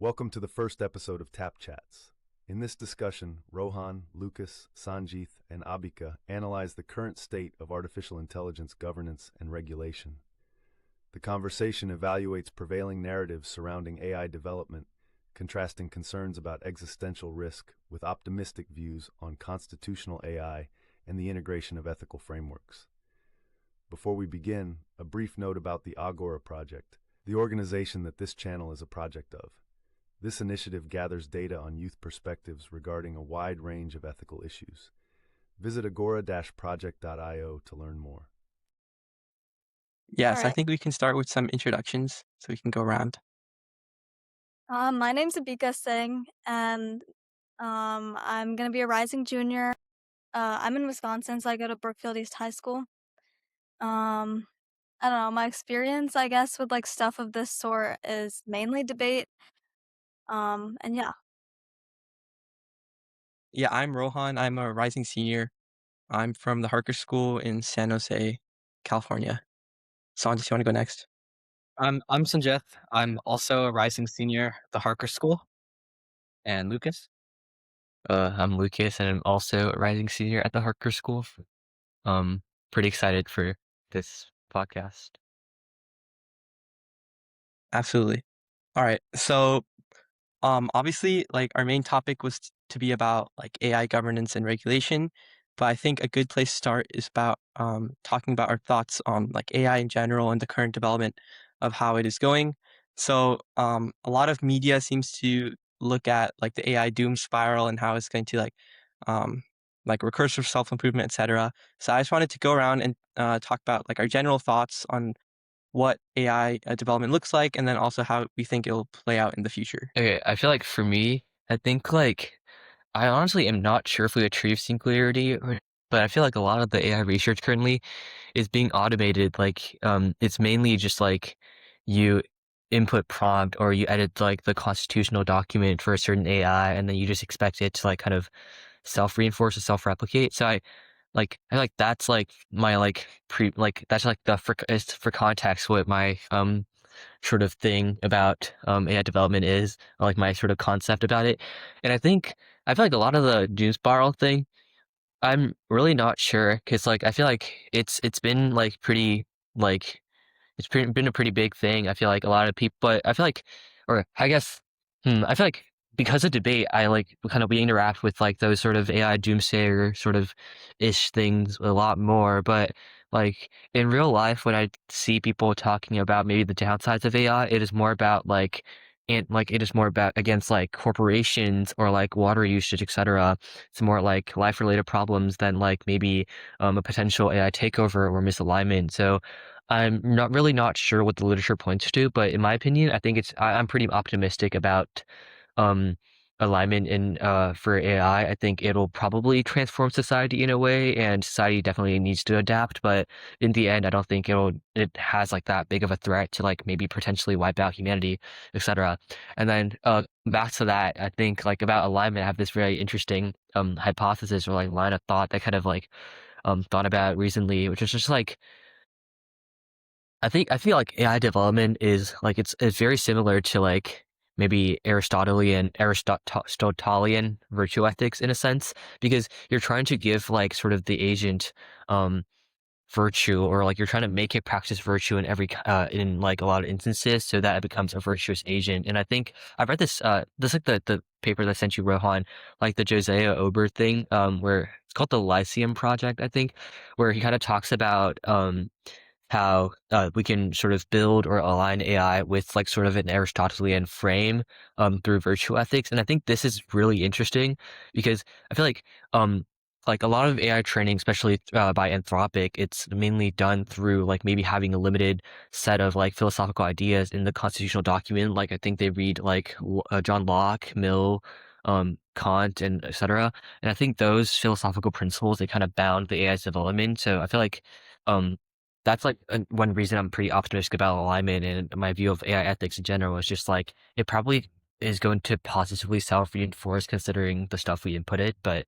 Welcome to the first episode of Tap Chats. In this discussion, Rohan, Lucas, Sanjith, and Abhika analyze the current state of artificial intelligence governance and regulation. The conversation evaluates prevailing narratives surrounding AI development, contrasting concerns about existential risk with optimistic views on constitutional AI and the integration of ethical frameworks. Before we begin, a brief note about the Agora Project, the organization that this channel is a project of. This initiative gathers data on youth perspectives regarding a wide range of ethical issues. Visit agora-project.io to learn more. Yes, I Alright. think we can start with some introductions so we can go around. My name's Abhika Singh, and I'm gonna be a rising junior. I'm in Wisconsin, so I go to Brookfield East High School. I don't know, my experience, I guess, with like stuff of this sort is mainly debate. And yeah. Yeah, I'm Rohan. I'm a rising senior. I'm from the Harker School in San Jose, California. Sanjith, you want to go next? I'm Sanjith. I'm also a rising senior at the Harker School. And Lucas? I'm Lucas, and I'm also a rising senior at the Harker School. Pretty excited for this podcast. Absolutely. All right. So, obviously, like our main topic was to be about like AI governance and regulation, but I think a good place to start is about talking about our thoughts on like AI in general and the current development of how it is going. So, a lot of media seems to look at like the AI doom spiral and how it's going to like recursive self-improvement, etc. So I just wanted to go around and talk about like our general thoughts on what AI development looks like, and then also how we think it'll play out in the future. Okay, I feel like for me, I think I honestly am not sure if we achieve singularity, but I feel like a lot of the AI research currently is being automated. It's mainly just like you input prompt or you edit like the constitutional document for a certain AI, and then you just expect it to like kind of self-reinforce or self-replicate. So I feel like that's like my that's like is for context what my sort of thing about AI development is, or like my sort of concept about it. And I feel like a lot of the doom spiral thing, I'm really not sure, because like I feel like it's been like pretty like been a pretty big thing. I feel like a lot of people, but I feel like, or I guess, I feel like because of debate, I like kind of we interact with like those sort of AI doomsayer sort of ish things a lot more. But like in real life, when I see people talking about maybe the downsides of AI, it is more about it is more about against like corporations or like water usage, etc. It's more like life related problems than like maybe a potential AI takeover or misalignment. So I'm not sure what the literature points to, but in my opinion, I think I'm pretty optimistic about um alignment in for AI. I think it'll probably transform society in a way, and society definitely needs to adapt, but in the end I don't think it has like that big of a threat to like maybe potentially wipe out humanity, etc. And then back to that, I think like about alignment, I have this very interesting hypothesis or like line of thought that kind of like thought about recently, which is just like I feel like AI development is like it's very similar to like maybe Aristotelian virtue ethics in a sense, because you're trying to give like sort of the agent um virtue, or like you're trying to make it practice virtue in in like a lot of instances so that it becomes a virtuous agent. And I think I've read this like the paper that I sent you, Rohan, like the Josiah Ober thing, where it's called the Lyceum Project, I think, where he kind of talks about how we can sort of build or align AI with like sort of an Aristotelian frame through virtue ethics. And I think this is really interesting because I feel like a lot of AI training, especially by Anthropic, it's mainly done through like maybe having a limited set of like philosophical ideas in the constitutional document. Like I think they read like John Locke, Mill, Kant, and etc. And I think those philosophical principles, they kind of bound the AI's development. So I feel like um, that's like one reason I'm pretty optimistic about alignment, and my view of AI ethics in general is just like it probably is going to positively self-reinforce considering the stuff we input it, but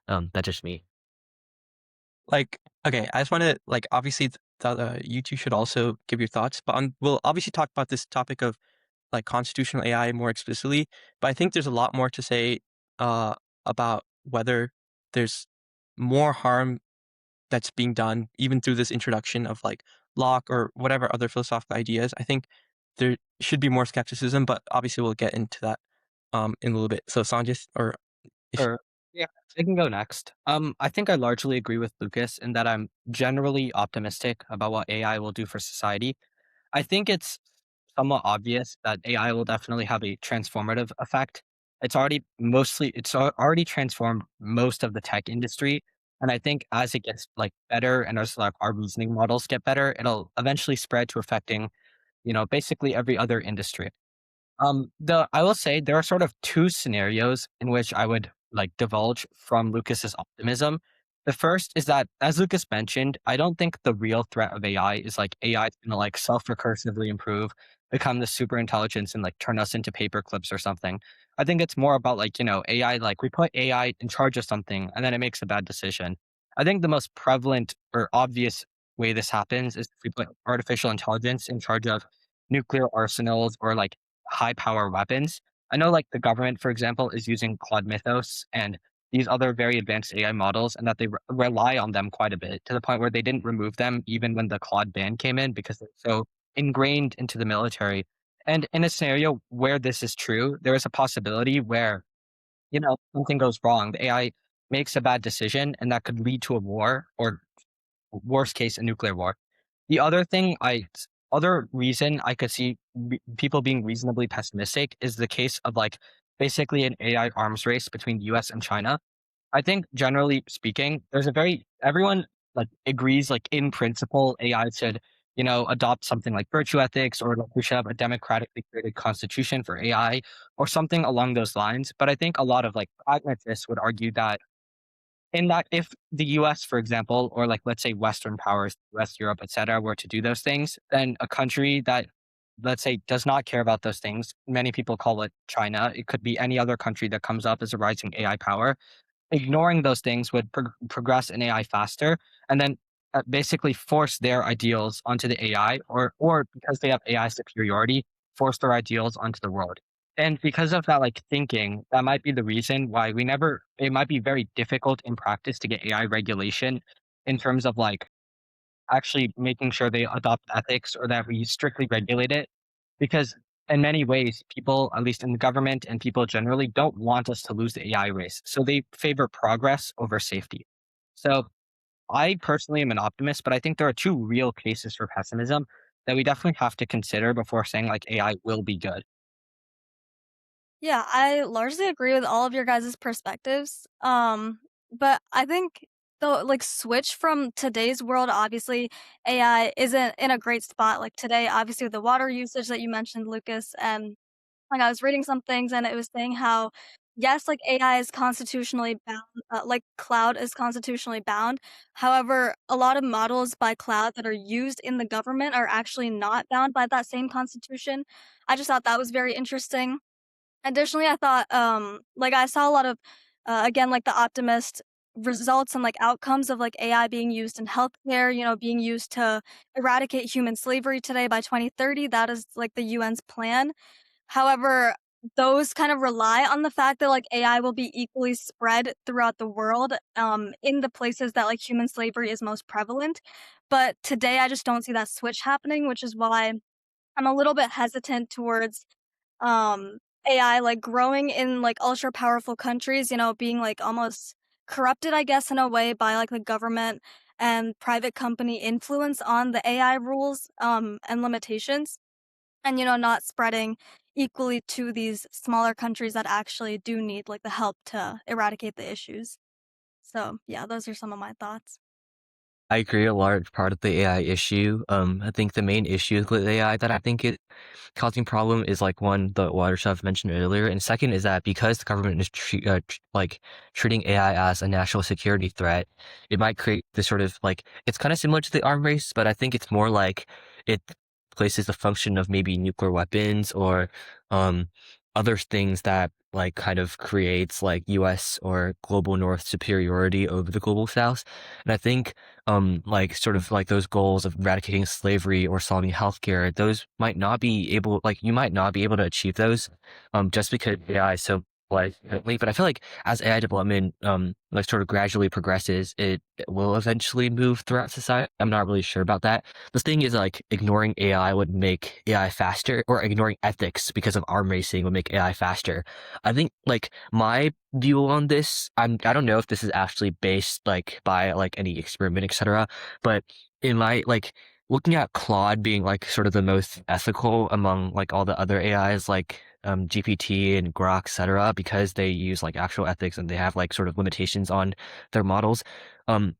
that's just me. Like, okay, I just want to like obviously you two should also give your thoughts, but we'll obviously talk about this topic of like constitutional AI more explicitly, but I think there's a lot more to say about whether there's more harm that's being done even through this introduction of like Locke or whatever other philosophical ideas. I think there should be more skepticism, but obviously we'll get into that in a little bit. So Sanjith, or Or yeah, I can go next. I think I largely agree with Lucas in that I'm generally optimistic about what AI will do for society. I think it's somewhat obvious that AI will definitely have a transformative effect. It's already transformed most of the tech industry. And I think as it gets like better and as like our reasoning models get better, it'll eventually spread to affecting, basically every other industry. I will say there are sort of two scenarios in which I would like divulge from Lucas's optimism. The first is that, as Lucas mentioned, I don't think the real threat of AI is like AI is gonna like self-recursively improve, become the super intelligence and like turn us into paper clips or something. I think it's more about like, AI, like we put AI in charge of something and then it makes a bad decision. I think the most prevalent or obvious way this happens is if we put artificial intelligence in charge of nuclear arsenals or like high power weapons. I know like the government, for example, is using Claude Mythos and these other very advanced AI models, and that they rely on them quite a bit to the point where they didn't remove them even when the Claude ban came in because they're so ingrained into the military. And in a scenario where this is true, there is a possibility where, something goes wrong. The AI makes a bad decision and that could lead to a war or worst case, a nuclear war. The other reason I could see people being reasonably pessimistic is the case of like basically an AI arms race between the US and China. I think generally speaking, everyone like agrees like in principle AI should, adopt something like virtue ethics or like we should have a democratically created constitution for AI or something along those lines. But I think a lot of like pragmatists would argue that in that if the US, for example, or like let's say Western powers, West Europe, etc., were to do those things, then a country that let's say does not care about those things, many people call it China. It could be any other country that comes up as a rising AI power. Ignoring those things would progress in AI faster, and then basically force their ideals onto the AI, or because they have AI superiority, force their ideals onto the world. And because of that, like thinking, that might be the reason why it might be very difficult in practice to get AI regulation in terms of like actually making sure they adopt ethics or that we strictly regulate it. Because in many ways, people, at least in the government and people generally, don't want us to lose the AI race. So they favor progress over safety. So I personally am an optimist, but I think there are two real cases for pessimism that we definitely have to consider before saying like AI will be good. Yeah, I largely agree with all of your guys' perspectives. But I think the like switch from today's world, obviously AI isn't in a great spot. Like today, obviously with the water usage that you mentioned, Lucas, and like I was reading some things and it was saying how yes, like AI is constitutionally bound, like cloud is constitutionally bound. However, a lot of models by cloud that are used in the government are actually not bound by that same constitution. I just thought that was very interesting. Additionally, I thought, like I saw a lot of, again, like the optimist results and like outcomes of like AI being used in healthcare, being used to eradicate human slavery today by 2030. That is like the UN's plan. However, those kind of rely on the fact that like AI will be equally spread throughout the world, in the places that like human slavery is most prevalent. But today, I just don't see that switch happening, which is why I'm a little bit hesitant towards um AI like growing in like ultra powerful countries, being like almost corrupted, I guess, in a way by like the government and private company influence on the AI rules and limitations, and not spreading equally to these smaller countries that actually do need like the help to eradicate the issues. So yeah, those are some of my thoughts. I agree a large part of the AI issue. I think the main issue with AI that I think it causing problem is like one, the water stuff mentioned earlier, and second is that because the government is treating AI as a national security threat, it might create this sort of like it's kind of similar to the arm race, but I think it's more like it places the function of maybe nuclear weapons or other things that like kind of creates like US or global North superiority over the global South. And I think like sort of like those goals of eradicating slavery or solving healthcare, those might not be able, like you might not be able to achieve those just because AI is so like, but I feel like as AI development like sort of gradually progresses, it will eventually move throughout society. I'm not really sure about that. The thing is like ignoring AI would make AI faster, or ignoring ethics because of arm racing would make AI faster. I think like my view on this, I don't know if this is actually based like by like any experiment, etc. But in my like looking at Claude being like sort of the most ethical among like all the other AIs like GPT and Grok, etc., because they use like actual ethics and they have like sort of limitations on their models.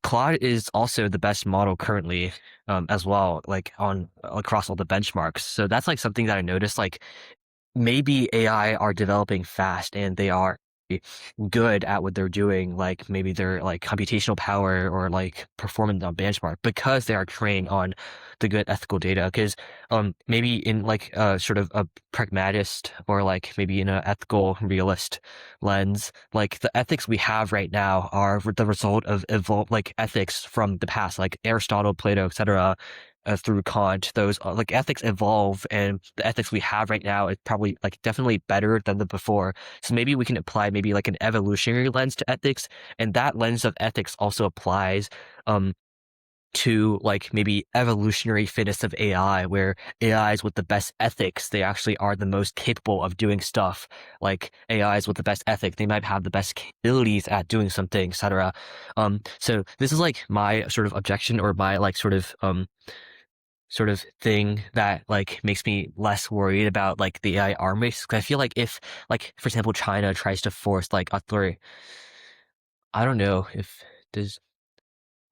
Claude is also the best model currently, as well, like on across all the benchmarks. So that's like something that I noticed. Like maybe AI are developing fast and they are good at what they're doing, like maybe their like computational power or like performance on benchmark because they are trained on the good ethical data. Because maybe in like sort of a pragmatist or like maybe in an ethical realist lens, like the ethics we have right now are the result of evolved like ethics from the past, like Aristotle, Plato, etc. Through Kant, those like ethics evolve, and the ethics we have right now is probably like definitely better than the before. So maybe we can apply maybe like an evolutionary lens to ethics, and that lens of ethics also applies to like maybe evolutionary fitness of AI, where AIs with the best ethics, they actually are the most capable of doing stuff. Like AIs with the best ethics, they might have the best abilities at doing something, etc. So this is like my sort of objection, or my like sort of thing that like makes me less worried about like the AI arm race. 'Cause I feel like if like for example China tries to force like authority, I don't know if does,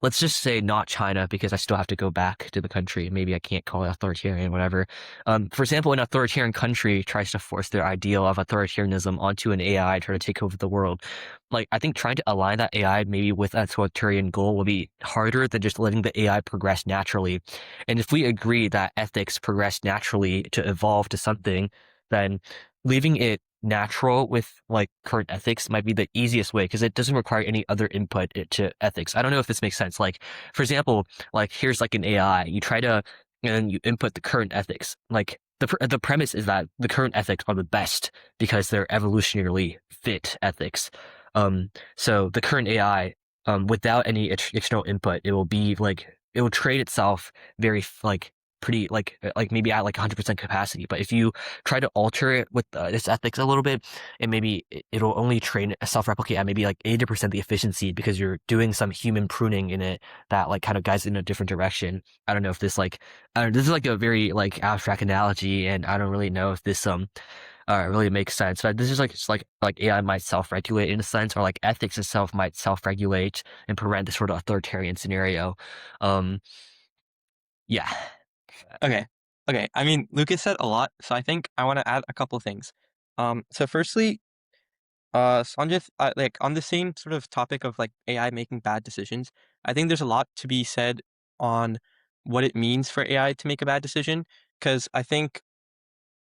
let's just say not China because I still have to go back to the country. Maybe I can't call it authoritarian, whatever. For example, an authoritarian country tries to force their ideal of authoritarianism onto an AI, try to take over the world. Like, I think trying to align that AI maybe with an authoritarian goal will be harder than just letting the AI progress naturally. And if we agree that ethics progress naturally to evolve to something, then leaving it natural with like current ethics might be the easiest way because it doesn't require any other input to ethics. I don't know if this makes sense. Like, for example, like here's like an AI, you try to, and then you input the current ethics. Like the premise is that the current ethics are the best because they're evolutionarily fit ethics. So the current AI, without any external input, it will be like, it will trade itself very like pretty like maybe at like 100% capacity. But if you try to alter it with its ethics a little bit, and maybe it'll only train self-replicate at maybe like 80% the efficiency because you're doing some human pruning in it that like kind of guides in a different direction. I don't know if this like, I don't know, this is like a very like abstract analogy, and I don't really know if this really makes sense. But this is like just like AI might self-regulate in a sense, or like ethics itself might self-regulate and prevent this sort of authoritarian scenario. Yeah. Okay. Okay. I mean, Lucas said a lot, so I think I want to add a couple things. So firstly, Sanjith, like on the same sort of topic of like AI making bad decisions, I think there's a lot to be said on what it means for AI to make a bad decision. Because I think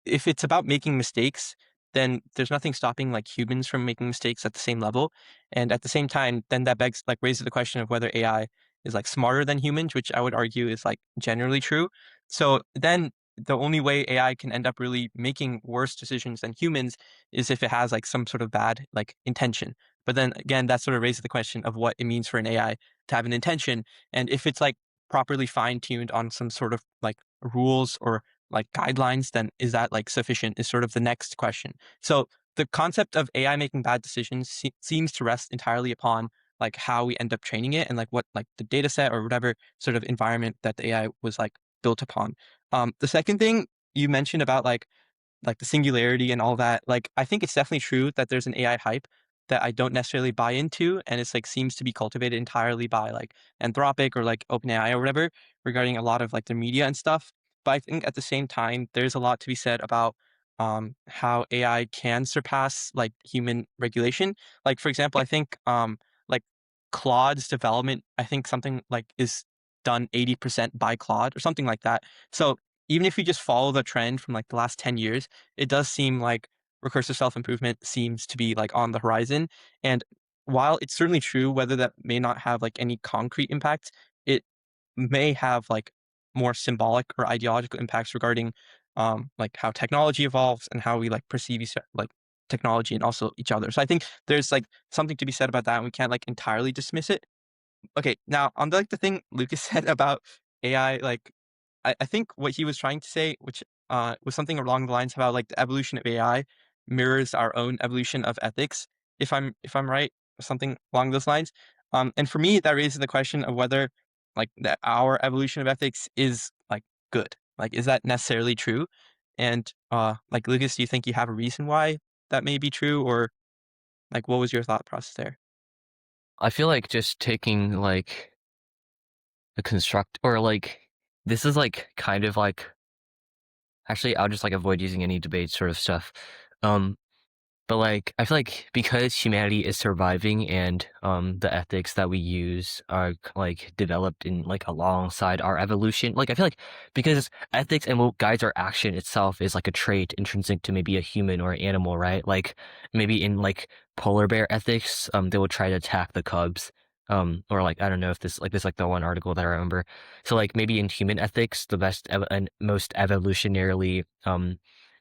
if it's about making mistakes, then there's nothing stopping like humans from making mistakes at the same level. And at the same time, then that begs like raises the question of whether AI is like smarter than humans, which I would argue is like generally true. So then the only way AI can end up really making worse decisions than humans is if it has like some sort of bad like intention. But then again, that sort of raises the question of what it means for an AI to have an intention. And if it's like properly fine-tuned on some sort of like rules or like guidelines, then is that like sufficient is sort of the next question. So the concept of AI making bad decisions seems to rest entirely upon like how we end up training it and like what like the data set or whatever sort of environment that the AI was like built upon. The second thing you mentioned about like the singularity and all that, like I think it's definitely true that there's an AI hype that I don't necessarily buy into, and it's like seems to be cultivated entirely by like Anthropic or like OpenAI or whatever regarding a lot of like the media and stuff. But I think at the same time, there's a lot to be said about how AI can surpass like human regulation. Like for example, I think like Claude's development, I think something like is done 80% by Claude or something like that. So even if you just follow the trend from like the last 10 years, it does seem like recursive self-improvement seems to be like on the horizon. And while it's certainly true, whether that may not have like any concrete impact, it may have like more symbolic or ideological impacts regarding like how technology evolves and how we like perceive like technology and also each other. So I think there's like something to be said about that, and we can't like entirely dismiss it. Okay, now on the thing Lucas said about AI, like I think what he was trying to say, which was something along the lines about like the evolution of AI mirrors our own evolution of ethics, if I'm right, something along those lines. And for me, that raises the question of whether like that our evolution of ethics is like good. Like, is that necessarily true? And like Lucas, do you think you have a reason why that may be true, or like what was your thought process there? I feel like just taking like the construct or like this is like kind of like actually I'll just like avoid using any debate sort of stuff. Um But like, I feel like because humanity is surviving and the ethics that we use are like developed in like alongside our evolution. Like I feel like because ethics and what guides our action itself is like a trait intrinsic to maybe a human or an animal, right? Like maybe in like polar bear ethics, they will try to attack the cubs. Or like I don't know if this like the one article that I remember. So like maybe in human ethics, the best and most evolutionarily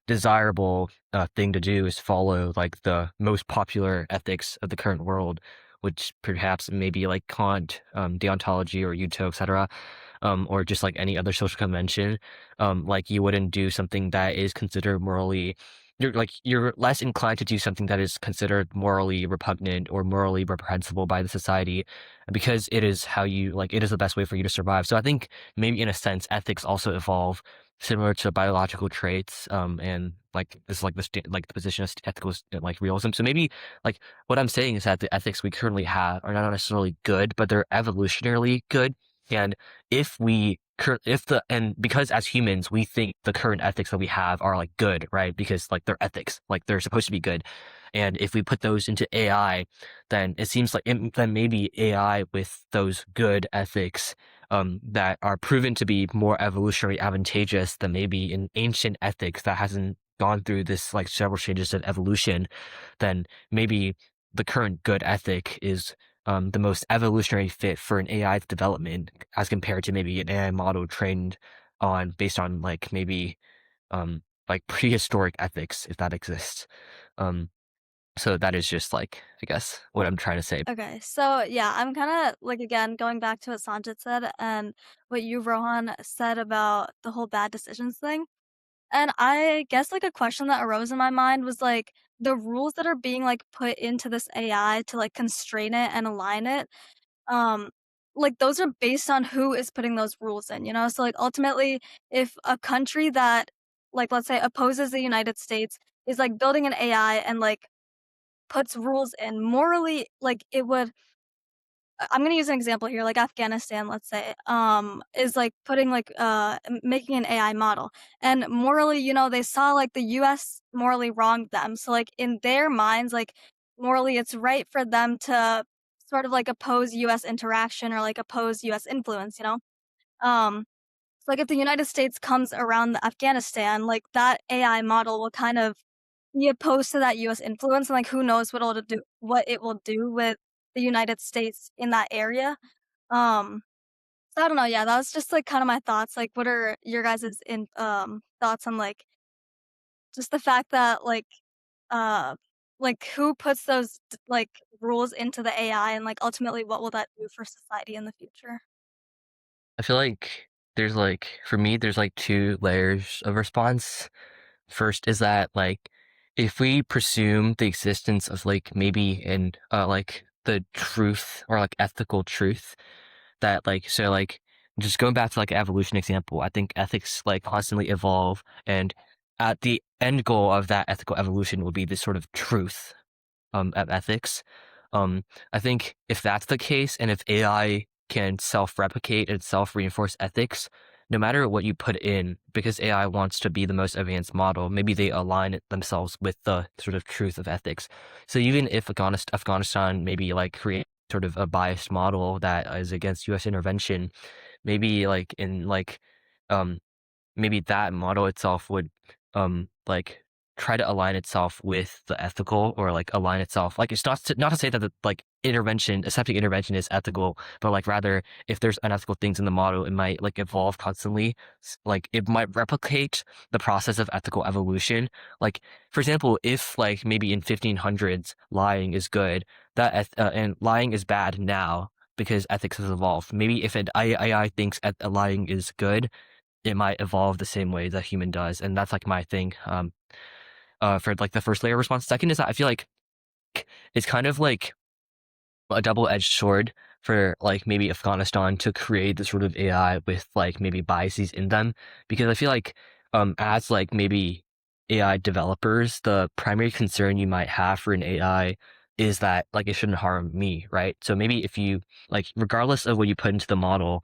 desirable thing to do is follow like the most popular ethics of the current world, which perhaps maybe like Kant, deontology or Uto, etc., or just like any other social convention. Like you wouldn't do something that is considered morally. You're less inclined to do something that is considered morally repugnant or morally reprehensible by the society, because it is how you like it is the best way for you to survive. So I think maybe in a sense ethics also evolve similar to biological traits, and like this is like like the position of ethical like realism. So maybe like what I'm saying is that the ethics we currently have are not necessarily good, but they're evolutionarily good. And because as humans we think the current ethics that we have are like good, right? Because like they're ethics, like they're supposed to be good. And if we put those into AI, then it seems like then maybe AI with those good ethics that are proven to be more evolutionary advantageous than maybe an ancient ethics that hasn't gone through this like several stages of evolution, then maybe the current good ethic is the most evolutionary fit for an AI development as compared to maybe an AI model trained based on like maybe like prehistoric ethics, if that exists. So that is just like, I guess, what I'm trying to say. Okay, so yeah, I'm kind of like again going back to what Sanjit said and what you, Rohan, said about the whole bad decisions thing. And I guess like a question that arose in my mind was like the rules that are being like put into this AI to like constrain it and align it. Um, like those are based on who is putting those rules in, you know? So like ultimately, if a country that like let's say opposes the United States is like building an AI and like puts rules in morally, like it would I'm gonna use an example here, like Afghanistan, let's say, is like putting like making an AI model, and morally, you know, they saw like the U.S. morally wronged them, so like in their minds, like morally, it's right for them to sort of like oppose U.S. interaction or like oppose U.S. influence, you know. So like if the United States comes around the Afghanistan, like that AI model will kind of be opposed to that U.S. influence, and like who knows what it will do with the United States in that area. So I don't know. Yeah, that was just like kind of my thoughts. Like, what are your guys' thoughts on like just the fact that uh like who puts those like rules into the AI, and like ultimately what will that do for society in the future? I feel like there's like, for me, there's like two layers of response. First is that like, if we presume the existence of like maybe like the truth or like ethical truth that like, so like, just going back to like evolution example, I think ethics like constantly evolve, and at the end goal of that ethical evolution would be this sort of truth of ethics. I think if that's the case, and if AI can self-replicate and self-reinforce ethics, no matter what you put in, because AI wants to be the most advanced model, maybe they align themselves with the sort of truth of ethics. So even if Afghanistan maybe like create sort of a biased model that is against U.S. intervention, maybe like in like maybe that model itself would like try to align itself with the ethical, or like align itself. Like, it's not to say that the, like, accepting intervention is ethical, but like rather, if there's unethical things in the model, it might like evolve constantly. Like, it might replicate the process of ethical evolution. Like, for example, if like maybe in 1500s lying is good, and lying is bad now because ethics has evolved. Maybe if an AI thinks lying is good, it might evolve the same way the human does, and that's like my thing. For like the first layer response. Second is that I feel like it's kind of like a double-edged sword for like maybe Afghanistan to create this sort of AI with like maybe biases in them, because I feel like as like maybe AI developers, the primary concern you might have for an AI is that like it shouldn't harm me, right? So maybe if you like, regardless of what you put into the model,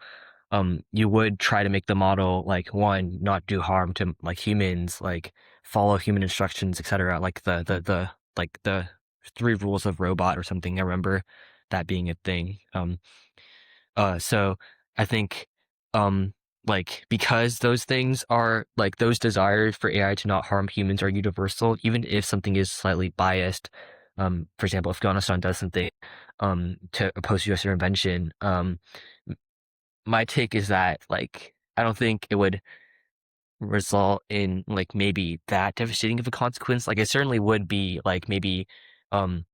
you would try to make the model like, one, not do harm to like humans, like follow human instructions, etc. Like the like the 3 rules of robot or something. I remember that being a thing. So I think like, because those things are like, those desires for AI to not harm humans are universal, even if something is slightly biased. For example, Afghanistan does something to oppose US intervention. My take is that like, I don't think it would result in like maybe that devastating of a consequence. Like, it certainly would be like maybe um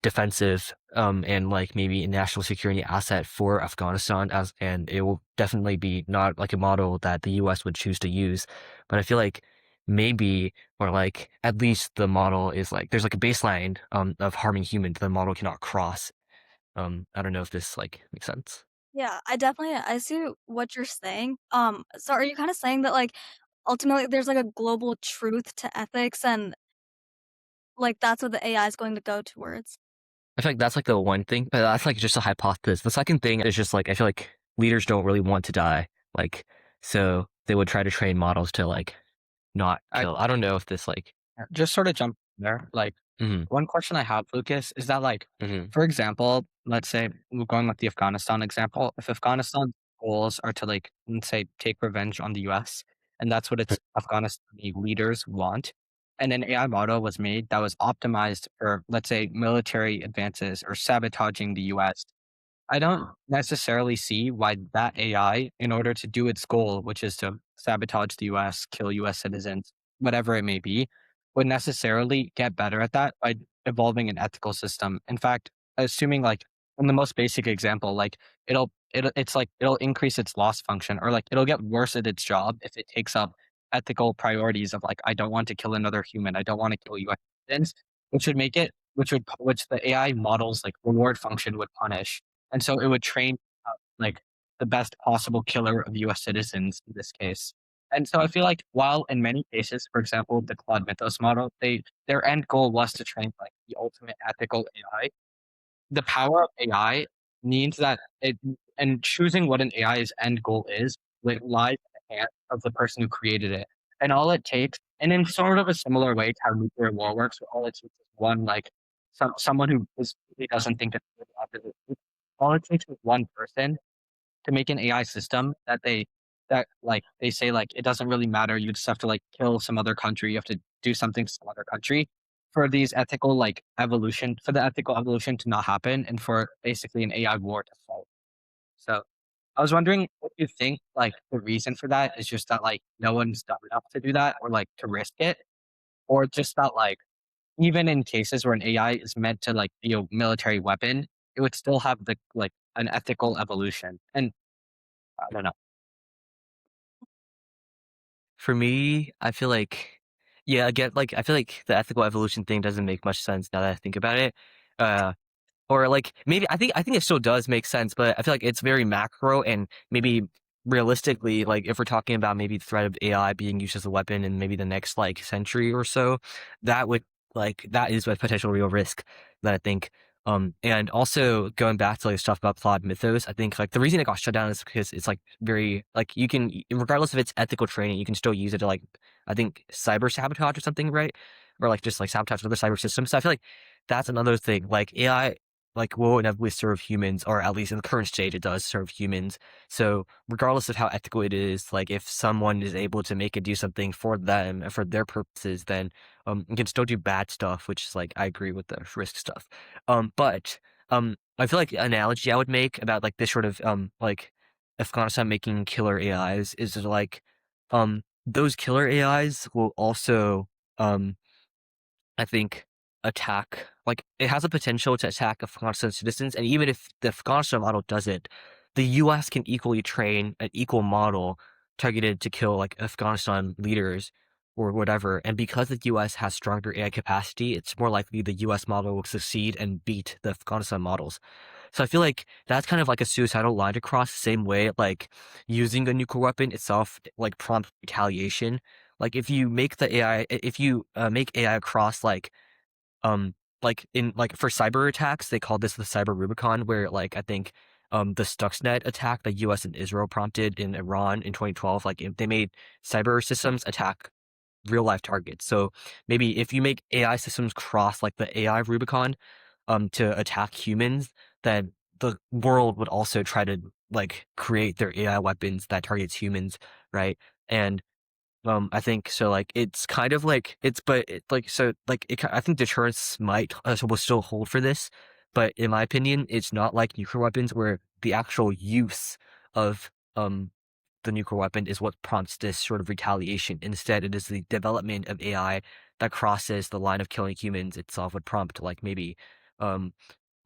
defensive and like maybe a national security asset for Afghanistan, and it will definitely be not like a model that the US would choose to use. But I feel like maybe, or like at least the model is like, there's like a baseline of harming humans the model cannot cross. I don't know if this like makes sense. Yeah, I see what you're saying. So are you kind of saying that like ultimately there's like a global truth to ethics and like that's what the AI is going to go towards? I feel like that's like the one thing, but that's like just a hypothesis. The second thing is just like, I feel like leaders don't really want to die. Like, so they would try to train models to like not kill. I don't know if this like. Just sort of jump in there. Like, one question I have, Lucas, is that like, for example, let's say we're going with the Afghanistan example. If Afghanistan's goals are to like, let's say, take revenge on the US, and that's what its Afghanistani leaders want, and an AI model was made that was optimized for, let's say, military advances or sabotaging the US, I don't necessarily see why that AI, in order to do its goal, which is to sabotage the US, kill US citizens, whatever it may be, would necessarily get better at that by evolving an ethical system. In fact, assuming like in the most basic example, like it'll increase its loss function, or like it'll get worse at its job if it takes up ethical priorities of like, I don't want to kill another human, I don't want to kill US citizens, which would make it which the AI models like reward function would punish, and so it would train like the best possible killer of US citizens in this case. And so I feel like while in many cases, for example, the Claude Mythos model, their end goal was to train like the ultimate ethical AI. The power of AI means that and choosing what an AI's end goal is, like, lies in the hands of the person who created it. And all it takes, and in sort of a similar way to how nuclear war works, where all it takes is one like someone who really doesn't think it's all it takes is one person to make an AI system that like they say like it doesn't really matter. You just have to like kill some other country. You have to do something to some other country for these ethical like evolution for the ethical evolution to not happen, and for basically an AI war to fall. So I was wondering what you think like the reason for that is just that like no one's dumb enough to do that or like to risk it, or just that like even in cases where an AI is meant to like be a military weapon, it would still have the like an ethical evolution. And I don't know. For me, I feel like, yeah, again, like I feel like the ethical evolution thing doesn't make much sense now that I think about it. Uh, or like maybe I think it still does make sense, but I feel like it's very macro, and maybe realistically, like if we're talking about maybe the threat of AI being used as a weapon in maybe the next like century or so, that would that is a potential real risk that I think. And also going back to like stuff about Claude Mythos, I think like the reason it got shut down is because it's like very like you can, regardless of its ethical training, you can still use it to like, I think, cyber sabotage or something, right? Or like just like sabotage other cyber systems. So I feel like that's another thing. Like AI, will inevitably serve humans, or at least in the current stage, it does serve humans. So regardless of how ethical it is, like if someone is able to make it do something for them and for their purposes, then you can still do bad stuff, which is like I agree with the risk stuff. But I feel like the analogy I would make about like this sort of like Afghanistan making killer AIs is like those killer AIs will also I think attack, like it has a potential to attack Afghanistan citizens, and even if the Afghanistan model doesn't, the US can equally train an equal model targeted to kill like Afghanistan leaders or whatever. And because the US has stronger AI capacity, it's more likely the US model will succeed and beat the Afghanistan models. So I feel like that's kind of like a suicidal line to cross, the same way like using a nuclear weapon itself like prompt retaliation. Like if you make the AI, if you make AI across like in like for cyber attacks, they call this the cyber Rubicon, where like I think the Stuxnet attack that U.S. and Israel prompted in Iran in 2012, like they made cyber systems attack real life targets. So maybe if you make AI systems cross like the AI Rubicon to attack humans, then the world would also try to like create their AI weapons that targets humans, right? And I think so. Like it's kind of like it's, but it, like so, like it. I think deterrence might will still hold for this, but in my opinion, it's not like nuclear weapons where the actual use of the nuclear weapon is what prompts this sort of retaliation. Instead, it is the development of AI that crosses the line of killing humans itself would prompt like maybe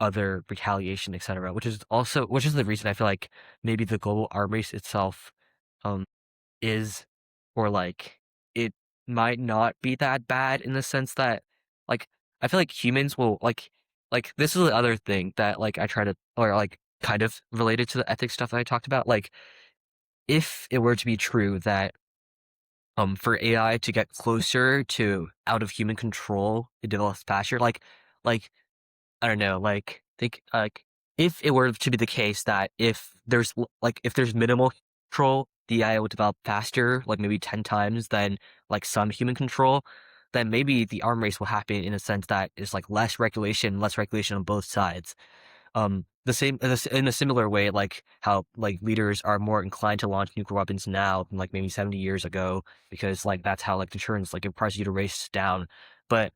other retaliation, etc. Which is the reason I feel like maybe the global arms race itself um is, or like it might not be that bad in the sense that like I feel like humans will like this is the other thing that like I try to, or like kind of related to the ethics stuff that I talked about. Like if it were to be true that for AI to get closer to out of human control, it develops faster. Like I don't know, like think like if it were to be the case that if there's minimal control, the AI would develop faster, like maybe 10 times than like some human control, then maybe the arm race will happen in a sense that is like less regulation on both sides. The same in a similar way, like how like leaders are more inclined to launch nuclear weapons now than like maybe 70 years ago, because like that's how like deterrence like it requires you to race down. But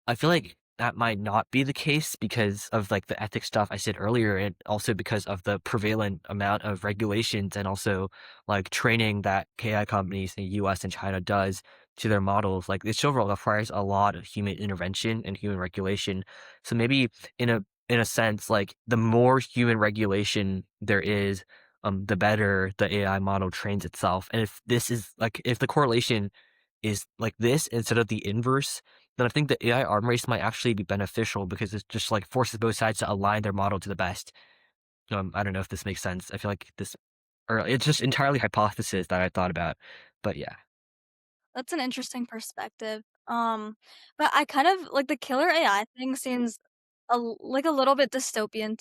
I feel like that might not be the case because of like the ethics stuff I said earlier, and also because of the prevalent amount of regulations and also like training that AI companies in the US and China does to their models. Like it still requires a lot of human intervention and human regulation. So maybe in a sense, like the more human regulation there is, the better the AI model trains itself. And if this is like if the correlation is like this instead of the inverse, then I think the AI arm race might actually be beneficial because it just like forces both sides to align their model to the best. I don't know if this makes sense. I feel like this, or it's just entirely hypothesis that I thought about, but yeah. That's an interesting perspective. But I kind of like the killer AI thing seems like a little bit dystopian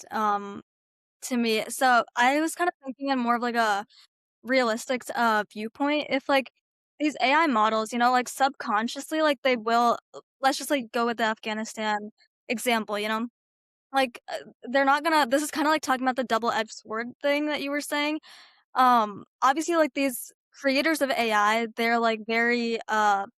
to me. So I was kind of thinking in more of like a realistic viewpoint. If like these AI models, like subconsciously, like they will. Let's just like go with the Afghanistan example. Like they're not gonna. This is kind of like talking about the double-edged sword thing that you were saying. Obviously like these creators of AI, they're like very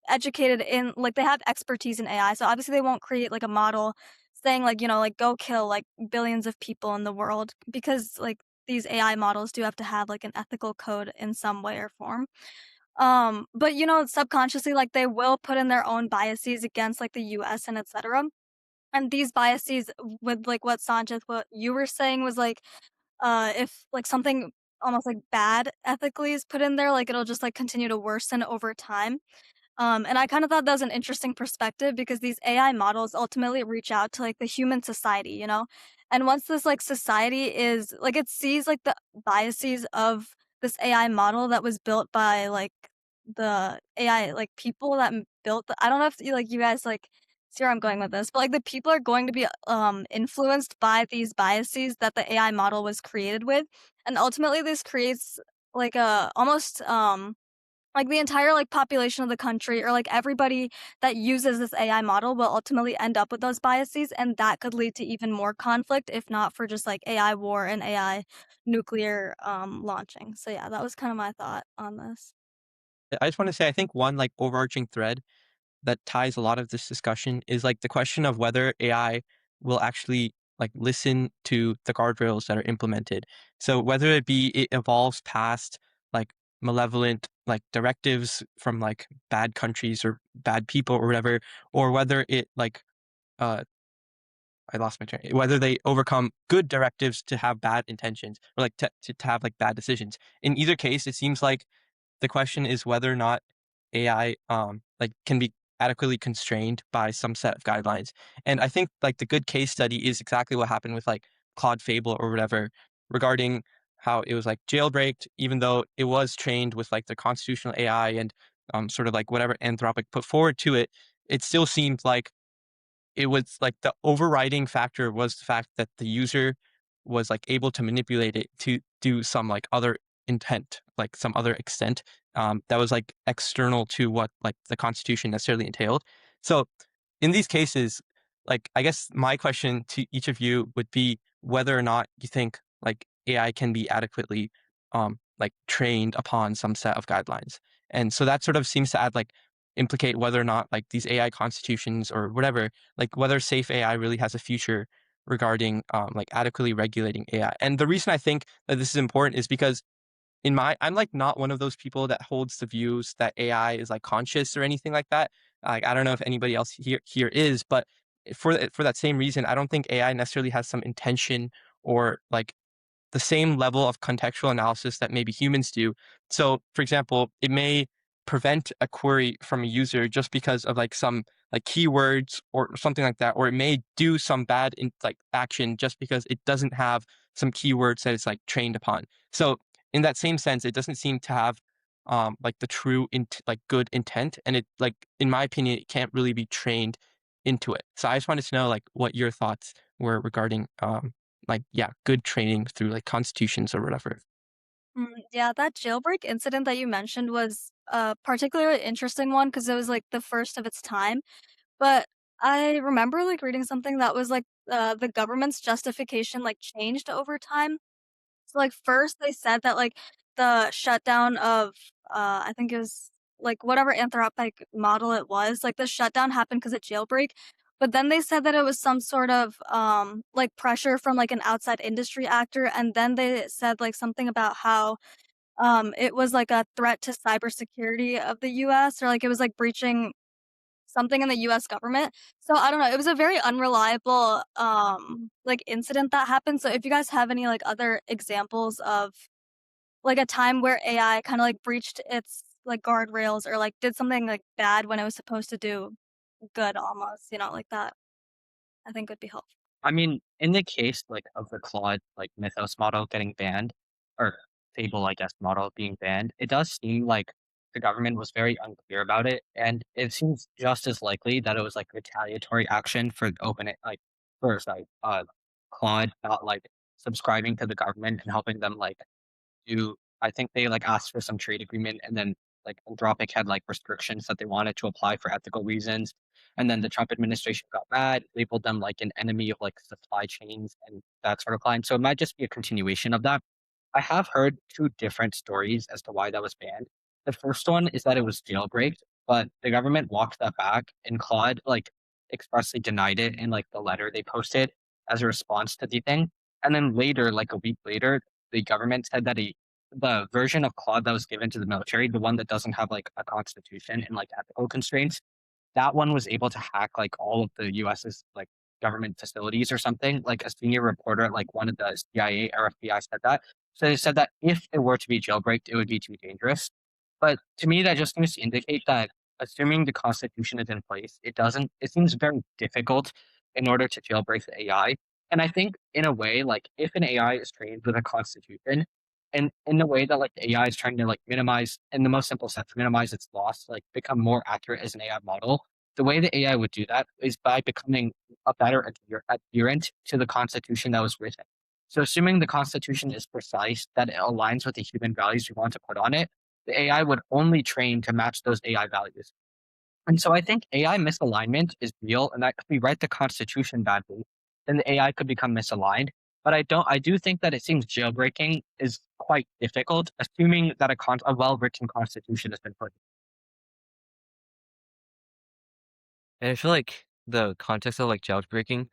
educated in like they have expertise in AI. So obviously they won't create like a model saying like, like go kill like billions of people in the world, because like these AI models do have to have like an ethical code in some way or form. But subconsciously like they will put in their own biases against like the US and etc. And these biases with like what Sanjith, what you were saying was like if like something almost like bad ethically is put in there, like it'll just like continue to worsen over time. And I kind of thought that was an interesting perspective because these AI models ultimately reach out to like the human society. And once this like society is like it sees like the biases of this AI model that was built by like the AI like people that built I don't know if you guys like see where I'm going with this, but like the people are going to be influenced by these biases that the AI model was created with, and ultimately this creates like a almost Like the entire like population of the country or like everybody that uses this AI model will ultimately end up with those biases, and that could lead to even more conflict if not for just like AI war and AI nuclear launching. So yeah, that was kind of my thought on this. I just want to say, I think one like overarching thread that ties a lot of this discussion is like the question of whether AI will actually like listen to the guardrails that are implemented. So whether it be it evolves past like malevolent like directives from like bad countries or bad people or whatever, or whether it like uh I lost my train. Whether they overcome good directives to have bad intentions or like to have like bad decisions. In either case, it seems like the question is whether or not AI like can be adequately constrained by some set of guidelines. And I think like the good case study is exactly what happened with like Claude Fable or whatever regarding how it was like jailbreaked, even though it was trained with like the constitutional AI and sort of like whatever Anthropic put forward to it, it still seemed like it was like the overriding factor was the fact that the user was like able to manipulate it to do some like other intent, like some other extent, that was like external to what like the Constitution necessarily entailed. So in these cases, like I guess my question to each of you would be whether or not you think like AI can be adequately like trained upon some set of guidelines. And so that sort of seems to add like implicate whether or not like these AI constitutions or whatever, like whether safe AI really has a future regarding like adequately regulating AI. And the reason I think that this is important is because I'm like not one of those people that holds the views that AI is like conscious or anything like that. Like I don't know if anybody else here is, but for that same reason, I don't think AI necessarily has some intention or like the same level of contextual analysis that maybe humans do. So, for example, it may prevent a query from a user just because of like some like keywords or something like that, or it may do some bad like action just because it doesn't have some keywords that it's like trained upon. So, in that same sense, it doesn't seem to have like the true like good intent, and it like in my opinion, it can't really be trained into it. So, I just wanted to know like what your thoughts were regarding like yeah, good training through like constitutions or whatever. Yeah, that jailbreak incident that you mentioned was a particularly interesting one because it was like the first of its time. But I remember like reading something that was like the government's justification like changed over time. So like first they said that like the shutdown of I think it was like whatever Anthropic model it was, like the shutdown happened because of jailbreak. But then they said that it was some sort of like pressure from like an outside industry actor, and then they said like something about how it was like a threat to cybersecurity of the US, or like it was like breaching something in the US government. So I don't know, it was a very unreliable like incident that happened. So if you guys have any like other examples of like a time where AI kind of like breached its like guardrails or like did something like bad when it was supposed to do good almost, like that, I think would be helpful. I mean, in the case like of the Claude like Mythos model getting banned, or Fable, I guess, model being banned, it does seem like the government was very unclear about it, and it seems just as likely that it was like retaliatory action for open it like first like Claude not like subscribing to the government and helping them like do I think they like asked for some trade agreement, and then like Anthropic had like restrictions that they wanted to apply for ethical reasons. And then the Trump administration got mad, labeled them like an enemy of like supply chains and that sort of line. So it might just be a continuation of that. I have heard two different stories as to why that was banned. The first one is that it was jailbreaked, but the government walked that back, and Claude like expressly denied it in like the letter they posted as a response to the thing. And then later, like a week later, the government said that the version of Claude that was given to the military, the one that doesn't have like a constitution and like ethical constraints, that one was able to hack like all of the US's like government facilities or something. Like a senior reporter at like one of the CIA or FBI said that. So they said that if it were to be jailbreaked, it would be too dangerous. But to me, that just seems to indicate that assuming the Constitution is in place, it seems very difficult in order to jailbreak the AI. And I think in a way, like if an AI is trained with a constitution, and in a way that like the AI is trying to like minimize, in the most simple sense, minimize its loss, like become more accurate as an AI model, the way the AI would do that is by becoming a better adherent to the constitution that was written. So assuming the constitution is precise, that it aligns with the human values we want to put on it, the AI would only train to match those AI values. And so I think AI misalignment is real, and that if we write the Constitution badly, then the AI could become misaligned. But I do think that it seems jailbreaking is quite difficult, assuming that a well-written Constitution has been put. And I feel like the context of like jailbreaking,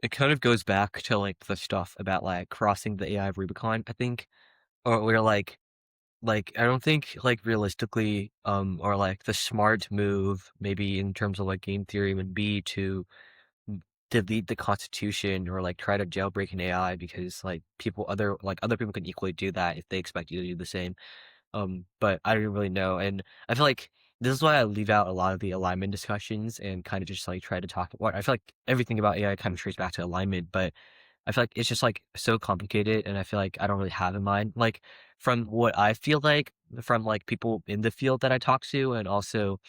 it kind of goes back to like the stuff about like crossing the AI Rubicon, I think, or where like I don't think like realistically, or like the smart move maybe in terms of like game theory would be to delete the Constitution or like try to jailbreak an AI because like other people can equally do that if they expect you to do the same. But I don't really know. And I feel like this is why I leave out a lot of the alignment discussions and kind of just like try to talk about. I feel like everything about AI kind of traces back to alignment, but I feel like it's just like so complicated, and I feel like I don't really have in mind. Like from what I feel like from like people in the field that I talk to, and also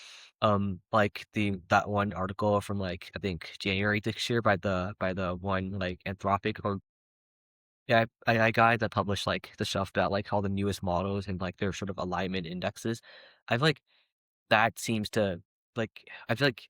like that one article from like I think January this year by the one like Anthropic or yeah, I guy that published, like, the stuff about, like, all the newest models and, like, their sort of alignment indexes. I feel like that seems to I feel like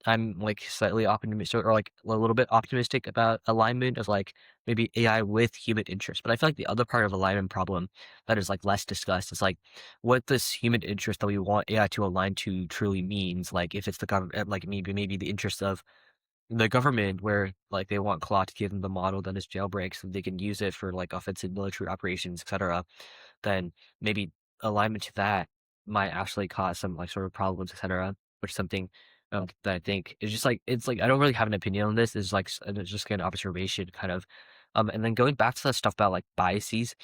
I'm, like, slightly optimistic or, like, a little bit optimistic about alignment of, like, maybe AI with human interest. But I feel like the other part of alignment problem that is, like, less discussed is, like, what this human interest that we want AI to align to truly means. Like, if it's the government, like, maybe the interest of the government where like they want Claw to give them the model that is jailbreak so they can use it for like offensive military operations, etc., then maybe alignment to that might actually cause some like sort of problems, etc., which is something that I think is just like it's like I don't really have an opinion on this. It's like it's just an observation kind of. And then going back to that stuff about like biases,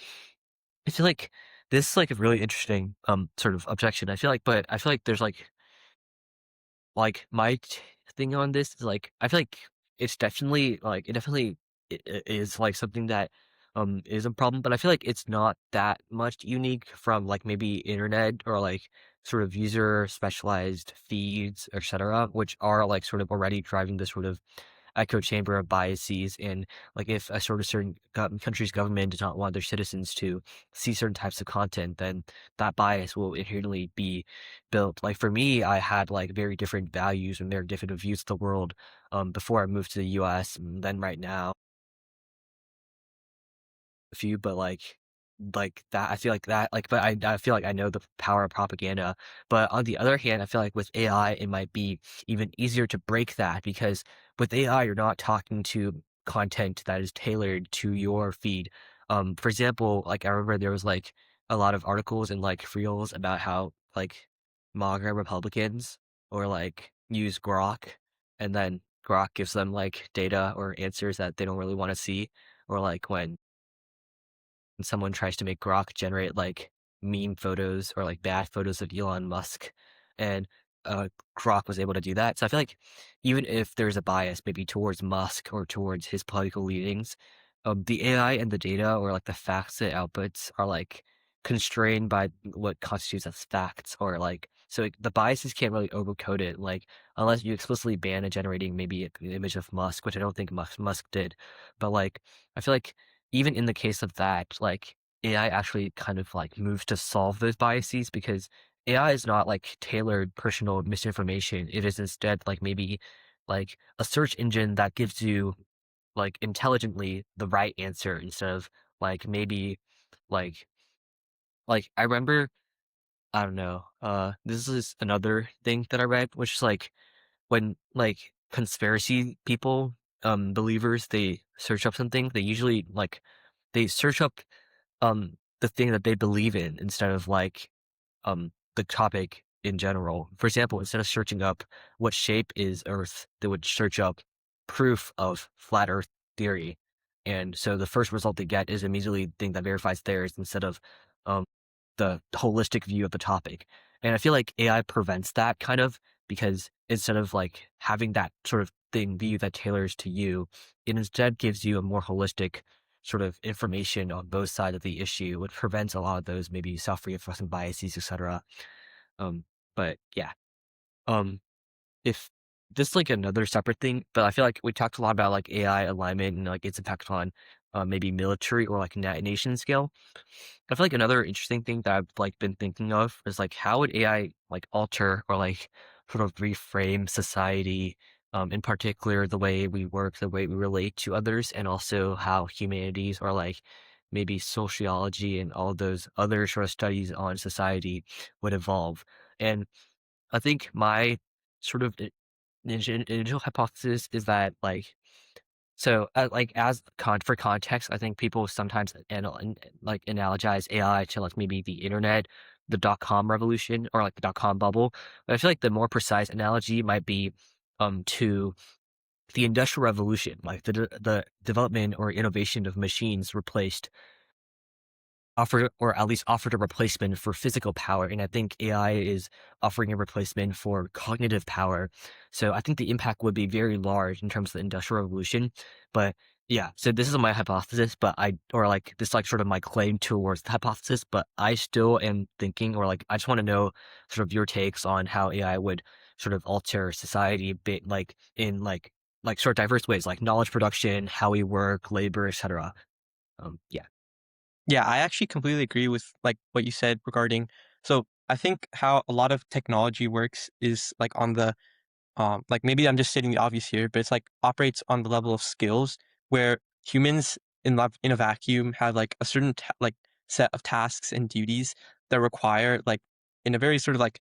I feel like this is like a really interesting sort of objection. But I feel like there's like, my thing on this is, like, I feel like it's definitely, like, it definitely is, like, something that, is a problem, but I feel like it's not that much unique from, like, maybe internet or, like, sort of user specialized feeds, etcetera, which are, like, sort of already driving this sort of echo chamber of biases. And like if a sort of certain country's government does not want their citizens to see certain types of content, then that bias will inherently be built. Like for me, I had like very different values and very different views of the world before I moved to the US, and then right now a few, but like that I feel like that like but I feel like I know the power of propaganda. But on the other hand, I feel like with AI it might be even easier to break that, because with AI you're not talking to content that is tailored to your feed. For example, like I remember there was like a lot of articles and like reels about how like MAGA Republicans or like use Grok, and then Grok gives them like data or answers that they don't really want to see, or like when someone tries to make Grok generate like meme photos or like bad photos of Elon Musk, and Grok was able to do that. So I feel like even if there's a bias maybe towards Musk or towards his political leanings, the AI and the data or like the facts it outputs are like constrained by what constitutes as facts, or like so the biases can't really overcode it, like unless you explicitly ban a generating maybe an image of Musk, which I don't think Musk did. But like I feel like even in the case of that, like AI actually kind of like moves to solve those biases, because AI is not like tailored personal misinformation. It is instead like maybe like a search engine that gives you like intelligently the right answer, instead of like maybe like I remember, I don't know, this is another thing that I read, which is like when like conspiracy people, believers, they search up something, they usually like they search up the thing that they believe in instead of like the topic in general. For example, instead of searching up what shape is Earth, they would search up proof of flat Earth theory. And so the first result they get is immediately the thing that verifies theirs, instead of um the holistic view of the topic. And I feel like AI prevents that kind of, because instead of like having that sort of thing view that tailors to you, it instead gives you a more holistic sort of information on both sides of the issue, which prevents a lot of those maybe self-reinforcing biases, etc. Um, but yeah, um, if this is like another separate thing, but I feel like we talked a lot about like AI alignment and like its impact on maybe military or like nation scale. I feel like another interesting thing that I've like been thinking of is like how would AI like alter or like sort of reframe society, in particular the way we work, the way we relate to others, and also how humanities or like maybe sociology and all those other sort of studies on society would evolve. And I think my sort of initial hypothesis is that like so, like as for context, I think people sometimes like analogize AI to like maybe the internet, the .com revolution, or like the .com bubble. But I feel like the more precise analogy might be to the industrial revolution, like the development or innovation of machines replaced offered or at least offered a replacement for physical power. And I think AI is offering a replacement for cognitive power. So I think the impact would be very large in terms of the industrial revolution. But yeah, so this is my hypothesis, but or like this like sort of my claim towards the hypothesis, but I still am thinking, or like I just want to know sort of your takes on how AI would sort of alter society bit like in like sort of diverse ways, like knowledge production, how we work, labor, etc. Yeah. Yeah, I actually completely agree with like what you said regarding. So I think how a lot of technology works is like on the like maybe I'm just stating the obvious here, but it's like operates on the level of skills where humans in a vacuum have like a certain like set of tasks and duties that require like in a very sort of like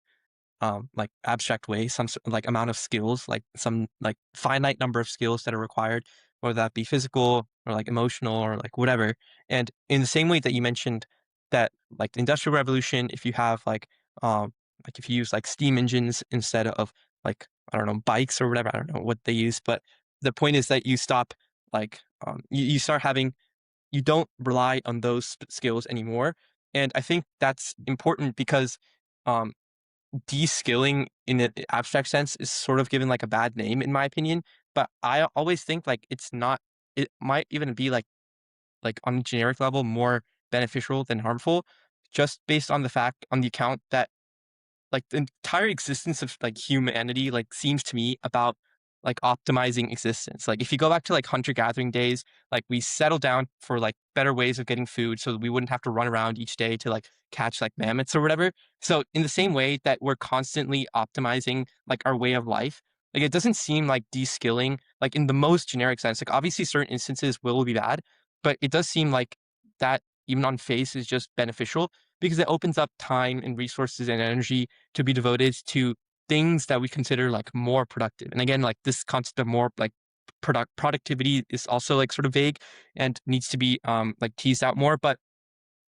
abstract way, some like amount of skills, like some like finite number of skills that are required, whether that be physical or like emotional or like whatever. And in the same way that you mentioned that like the Industrial Revolution, if you have like if you use like steam engines instead of like I don't know bikes or whatever, I don't know what they use, but the point is that you stop like you start having you don't rely on those skills anymore. And I think that's important because um de-skilling in an abstract sense is sort of given like a bad name in my opinion, but I always think like it's not, it might even be like on a generic level more beneficial than harmful, just based on the fact on the account that like the entire existence of like humanity like seems to me about like optimizing existence. Like if you go back to like hunter gathering days, like we settled down for like better ways of getting food so that we wouldn't have to run around each day to like catch like mammoths or whatever. So in the same way that we're constantly optimizing like our way of life, like it doesn't seem like de-skilling like in the most generic sense. Like obviously certain instances will be bad, but it does seem like that even on face is just beneficial because it opens up time and resources and energy to be devoted to things that we consider like more productive. And again, like this concept of more like productivity is also like sort of vague and needs to be like teased out more. But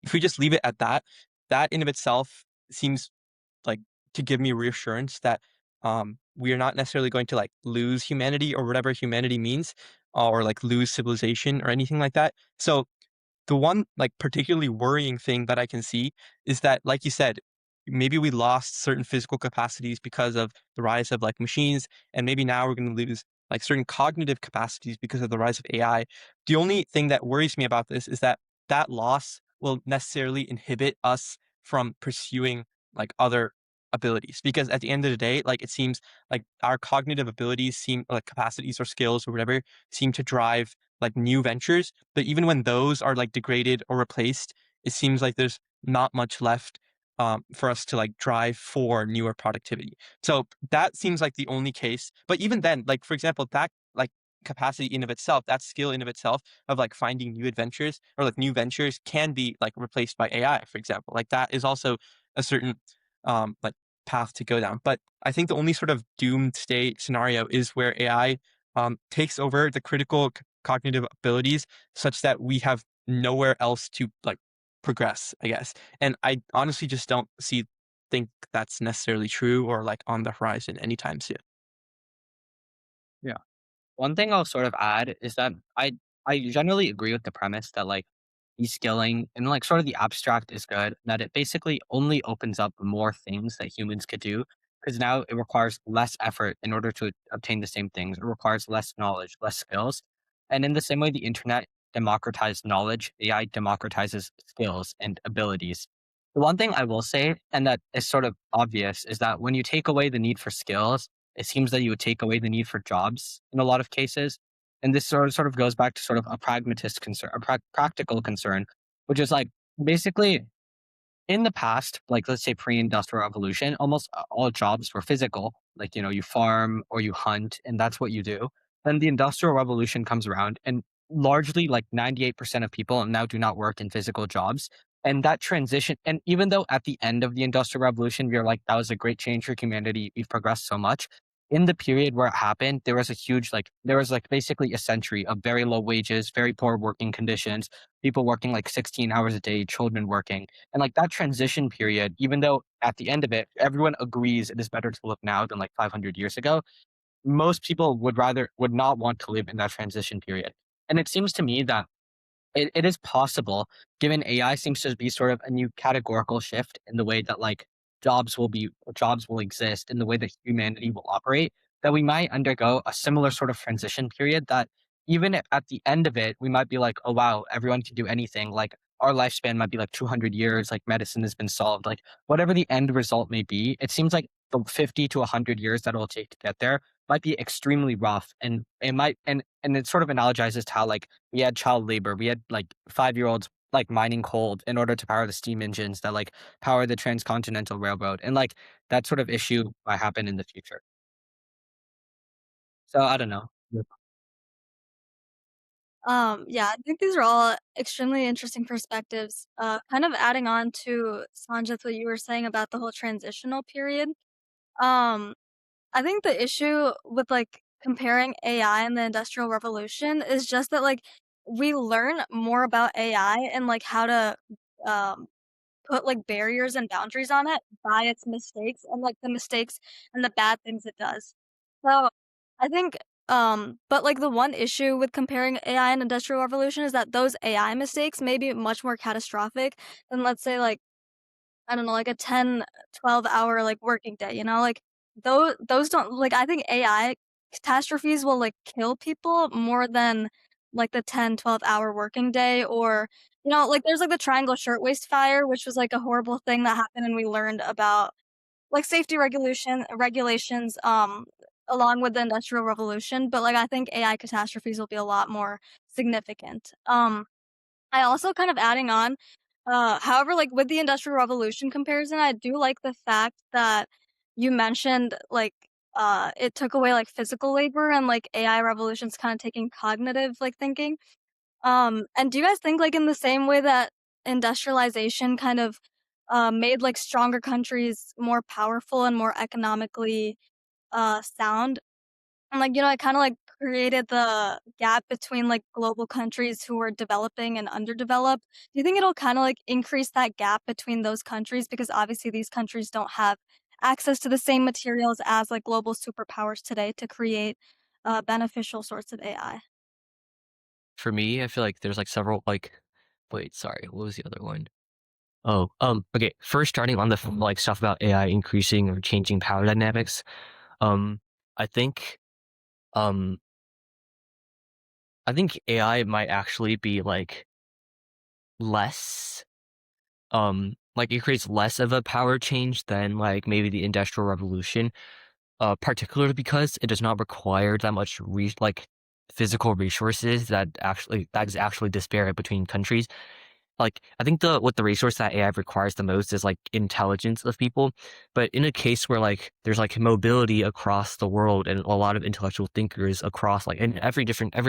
if we just leave it at that, that in of itself seems like to give me reassurance that we are not necessarily going to like lose humanity or whatever humanity means, or like lose civilization or anything like that. So the one like particularly worrying thing that I can see is that, like you said, maybe we lost certain physical capacities because of the rise of like machines, and maybe now we're going to lose like certain cognitive capacities because of the rise of AI. The only thing that worries me about this is that that loss will necessarily inhibit us from pursuing like other abilities, because at the end of the day, like it seems like our cognitive abilities seem like capacities or skills or whatever seem to drive like new ventures, but even when those are like degraded or replaced, it seems like there's not much left for us to like drive for newer productivity. So that seems like the only case. But even then, like for example, that like capacity in of itself, that skill in of itself of like finding new adventures or like new ventures can be like replaced by AI, for example. Like that is also a certain like path to go down. But I think the only sort of doomsday scenario is where AI takes over the critical cognitive abilities such that we have nowhere else to like progress, I guess. And I honestly just don't think that's necessarily true or like on the horizon anytime soon. Yeah. One thing I'll sort of add is that I generally agree with the premise that like de-skilling and like sort of the abstract is good, that it basically only opens up more things that humans could do because now it requires less effort in order to obtain the same things. It requires less knowledge, less skills. And in the same way the internet democratized knowledge, AI democratizes skills and abilities. The one thing I will say, and that is sort of obvious, is that when you take away the need for skills, it seems that you would take away the need for jobs in a lot of cases. And this sort of goes back to sort of a pragmatist concern, a practical concern, which is like basically in the past, like let's say pre-industrial revolution, almost all jobs were physical. Like, you farm or you hunt, and that's what you do. Then the industrial revolution comes around, and largely like 98% of people now do not work in physical jobs. And that transition, and even though at the end of the industrial revolution, we are like, that was a great change for humanity, we've progressed so much. In the period where it happened, there was a huge, there was like basically a century of very low wages, very poor working conditions, people working like 16 hours a day, children working. And like that transition period, even though at the end of it, everyone agrees it is better to live now than like 500 years ago, most people would not want to live in that transition period. And it seems to me that it is possible, given AI seems to be sort of a new categorical shift in the way that like jobs will exist, in the way that humanity will operate, that we might undergo a similar sort of transition period that even at the end of it, we might be like, oh wow, everyone can do anything. Like our lifespan might be like 200 years, like medicine has been solved, like whatever the end result may be, it seems like the 50 to 100 years that it'll take to get there might be extremely rough. And it might, and it sort of analogizes to how like we had child labor. We had like 5-year-olds like mining coal in order to power the steam engines that like power the transcontinental railroad. And like that sort of issue might happen in the future. So I don't know. Yeah, I think these are all extremely interesting perspectives. Kind of adding on to Sanjith, what you were saying about the whole transitional period. Um, I think the issue with like comparing AI and the Industrial Revolution is just that like we learn more about AI and like how to um put like barriers and boundaries on it by its mistakes and like the mistakes and the bad things it does. So I think but like the one issue with comparing AI and Industrial Revolution is that those AI mistakes may be much more catastrophic than let's say like I don't know, like a 10, 12-hour like working day, like those don't like I think AI catastrophes will like kill people more than like the 10, 12-hour working day or like there's like the Triangle Shirtwaist Fire, which was like a horrible thing that happened and we learned about like safety regulations along with the Industrial Revolution, but like I think AI catastrophes will be a lot more significant. I also kind of adding on however, like with the Industrial Revolution comparison, I do like the fact that you mentioned like it took away like physical labor and like AI revolution's kind of taking cognitive like thinking. And do you guys think like in the same way that industrialization kind of made like stronger countries more powerful and more economically sound? And like, it kind of like created the gap between like global countries who were developing and underdeveloped. Do you think it'll kind of like increase that gap between those countries? Because obviously these countries don't have access to the same materials as like global superpowers today to create beneficial sorts of AI. For me, I feel like there's like several wait, sorry, what was the other one? Oh, okay. First, starting on the like stuff about AI increasing or changing power dynamics. Um, I think, um, I think AI might actually be like less, like it creates less of a power change than like maybe the Industrial Revolution. Particularly because it does not require that much like physical resources that is actually disparate between countries. Like I think what the resource that AI requires the most is like intelligence of people. But in a case where like there's like mobility across the world and a lot of intellectual thinkers across like in every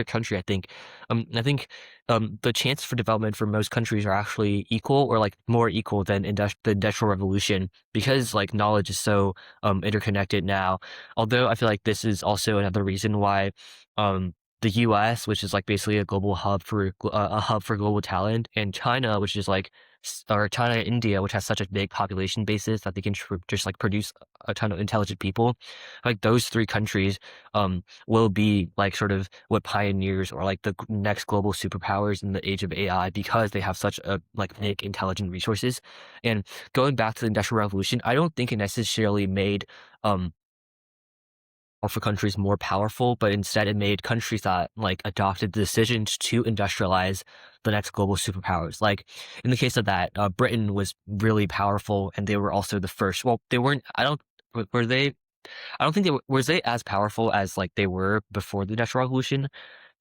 country, I think the chance for development for most countries are actually equal or like more equal than the Industrial Revolution because like knowledge is so interconnected now. Although I feel like this is also another reason why the U.S., which is like basically a global hub for global talent, and China, which is like or China and India, which has such a big population basis that they can just like produce a ton of intelligent people. Like those three countries will be like sort of what pioneers or like the next global superpowers in the age of AI because they have such a like big intelligent resources. And going back to the Industrial Revolution, I don't think it necessarily made for countries more powerful, but instead it made countries that like adopted the decisions to industrialize the next global superpowers. Like in the case of that, Britain was really powerful, and they were also the first. Well, they weren't. I don't. Were they? I don't think they were. Was they as powerful as like they were before the Industrial Revolution?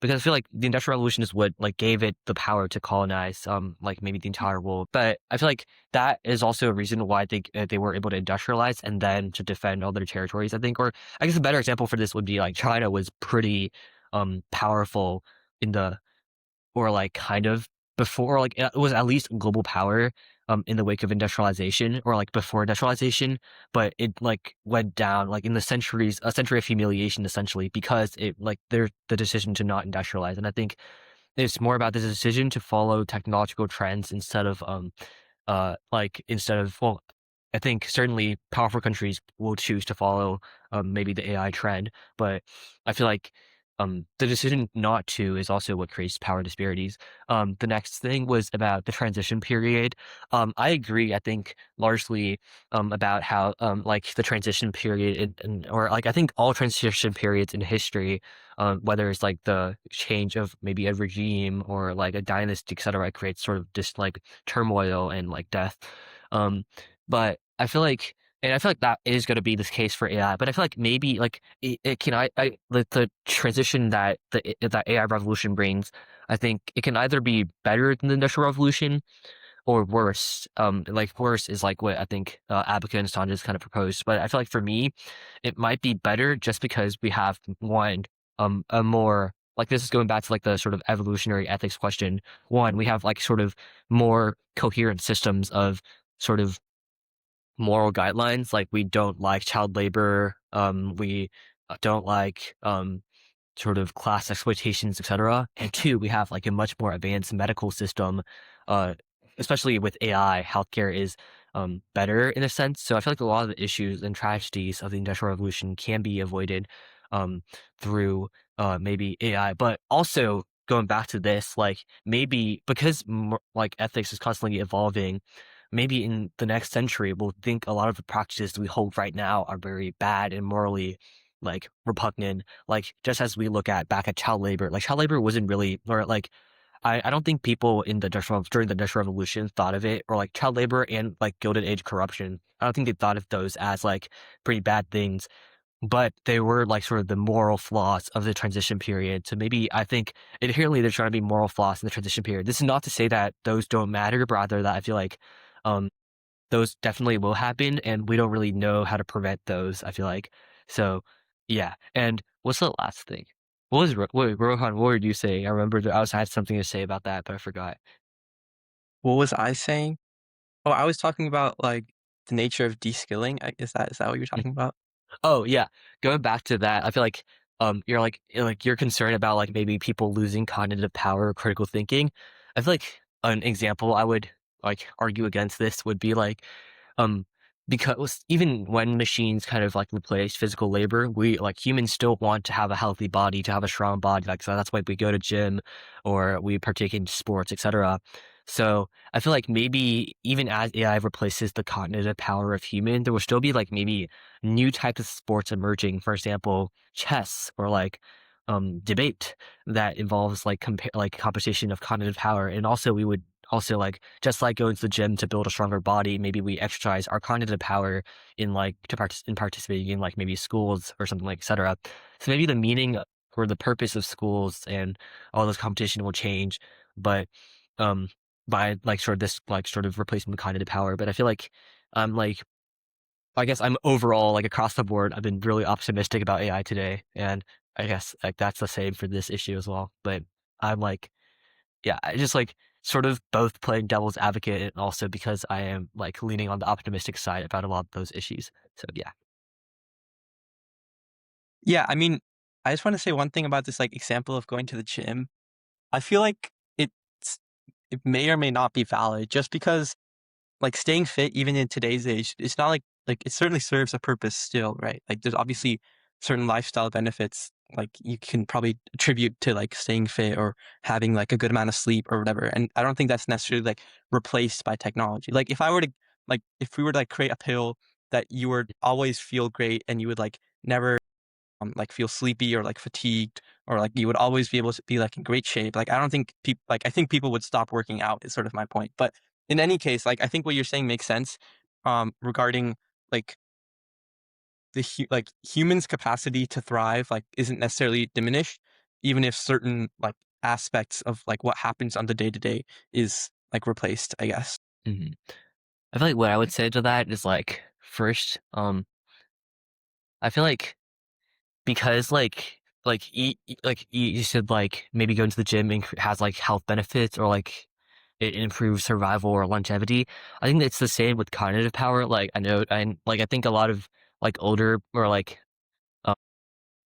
because I feel like the Industrial Revolution is what like gave it the power to colonize like maybe the entire world. But I feel like that is also a reason why they were able to industrialize and then to defend all their territories, I think. Or I guess a better example for this would be like China was pretty powerful in the or like kind of before, like it was at least a global power in the wake of industrialization or like before industrialization, but it like went down like in the centuries, a century of humiliation essentially because it like there's the decision to not industrialize. And I think it's more about the decision to follow technological trends instead of well, I think certainly powerful countries will choose to follow maybe the AI trend, but I feel like the decision not to is also what creates power disparities. The next thing was about the transition period. I agree. I think largely about how like the transition period or like I think all transition periods in history, whether it's like the change of maybe a regime or like a dynasty, etc., creates sort of just like turmoil and like death. But I feel like, and I feel like that is going to be this case for AI. But I feel like maybe like it can I like the transition that that AI revolution brings. I think it can either be better than the Industrial Revolution or worse. Like worse is like what I think Abhika and Sanjith kind of proposed. But I feel like for me, it might be better just because we have one a more like this is going back to like the sort of evolutionary ethics question. One, we have like sort of more coherent systems of sort of moral guidelines. Like we don't like child labor. We don't like sort of class exploitations, etc. And two, we have like a much more advanced medical system, especially with AI. Healthcare is better in a sense. So I feel like a lot of the issues and tragedies of the Industrial Revolution can be avoided through maybe AI. But also going back to this, like maybe because like ethics is constantly evolving, maybe in the next century we'll think a lot of the practices we hold right now are very bad and morally like repugnant. Like just as we look at back at child labor, like child labor wasn't really or like I don't think people in the during the Industrial Revolution thought of it or like child labor and like Gilded Age corruption. I don't think they thought of those as like pretty bad things, but they were like sort of the moral flaws of the transition period. So maybe I think inherently there's trying to be moral flaws in the transition period. This is not to say that those don't matter, but rather that I feel like um those definitely will happen and we don't really know how to prevent those, I feel like. So yeah. And what's the last thing? Rohan, what were you saying? I remember that I had something to say about that, but I forgot. What was I saying? Oh, I was talking about like the nature of de-skilling. Is that what you're talking about? Oh yeah, going back to that, I feel like you're concerned about like maybe people losing cognitive power or critical thinking. I feel like an example I would like argue against this would be like um because even when machines kind of like replace physical labor, we like humans still want to have a healthy body, to have a strong body. Like so that's why we go to gym or we partake in sports, etc. So I feel like maybe even as AI replaces the cognitive power of human, there will still be like maybe new types of sports emerging. For example, chess or like debate that involves like like competition of cognitive power. And also we would also like just like going to the gym to build a stronger body, maybe we exercise our cognitive power in like in participating in like maybe schools or something like etc. So maybe the meaning or the purpose of schools and all this competition will change, but um by like sort of this like sort of replacing the cognitive power. But I feel like like I guess I'm overall like across the board, I've been really optimistic about AI today, and I guess like that's the same for this issue as well. But I'm like, yeah, I just like sort of both playing devil's advocate and also because I am like leaning on the optimistic side about a lot of those issues. So yeah. Yeah, I mean, I just want to say one thing about this like example of going to the gym. I feel like it may or may not be valid just because like staying fit even in today's age, it's not like it certainly serves a purpose still, right? Like there's obviously certain lifestyle benefits like you can probably attribute to like staying fit or having like a good amount of sleep or whatever. And I don't think that's necessarily like replaced by technology. Like if we were to like create a pill that you would always feel great and you would like never like feel sleepy or like fatigued or like you would always be able to be like in great shape. Like I don't think people like I think people would stop working out is sort of my point. But in any case, like I think what you're saying makes sense regarding like like humans' capacity to thrive like isn't necessarily diminished. even if certain like aspects of like what happens on the day-to-day is like replaced, I guess. Mhm. I feel like what I would say to that is like first, I feel like because you should like maybe going to the gym and has like health benefits or like it improves survival or longevity. I think it's the same with cognitive power. Like I think a lot of like older or like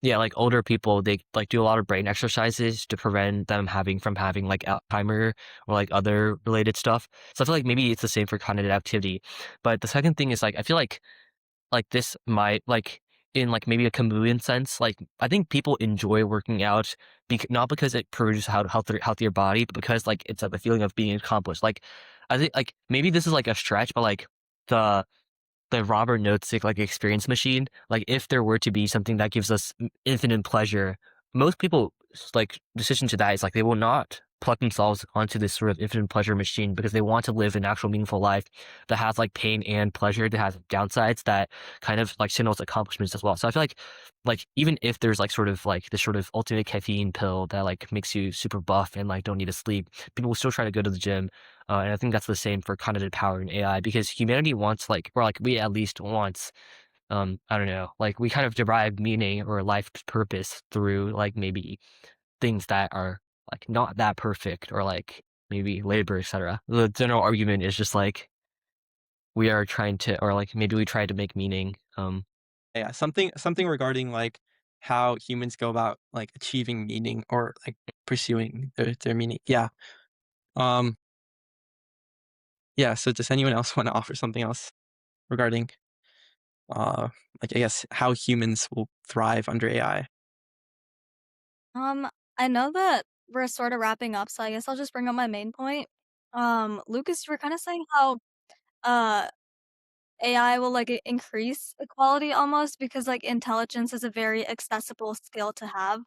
like older people, they like do a lot of brain exercises to prevent them from having like Alzheimer or like other related stuff. So I feel like maybe it's the same for cognitive activity. But the second thing is like I feel like this might like in like maybe a chameleon sense, like I think people enjoy working out not because it produces healthier body, but because like it's a feeling of being accomplished. Like I think like maybe this is like a stretch, but like the Robert Nozick like experience machine, like if there were to be something that gives us infinite pleasure, most people like decision to that is like they will not plug themselves onto this sort of infinite pleasure machine because they want to live an actual meaningful life that has like pain and pleasure, that has downsides that kind of like signals accomplishments as well. So I feel like even if there's like sort of like this sort of ultimate caffeine pill that like makes you super buff and like don't need to sleep, people will still try to go to the gym. And I think that's the same for cognitive power and AI because humanity wants like, or like we at least wants, I don't know, like we kind of derive meaning or life purpose through like maybe things that are like not that perfect or like maybe labor, etc. The general argument is just like we are trying to, or like maybe we try to make meaning. Yeah, something regarding like how humans go about like achieving meaning or like pursuing their meaning. Yeah. Yeah, so does anyone else want to offer something else regarding like I guess how humans will thrive under AI? I know that we're sort of wrapping up, so I guess I'll just bring up my main point. Lucas, you were kind of saying how uh AI will like increase equality almost because like intelligence is a very accessible skill to have.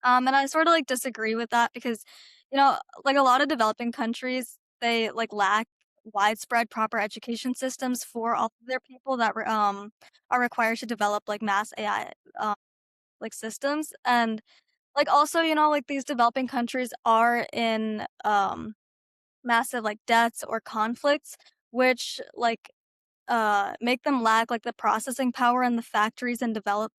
And I sort of like disagree with that because, like a lot of developing countries, they like lack widespread proper education systems for all of their people that are required to develop like mass AI like systems. And like also, like these developing countries are in massive like debts or conflicts, which like make them lack like the processing power and the factories and developed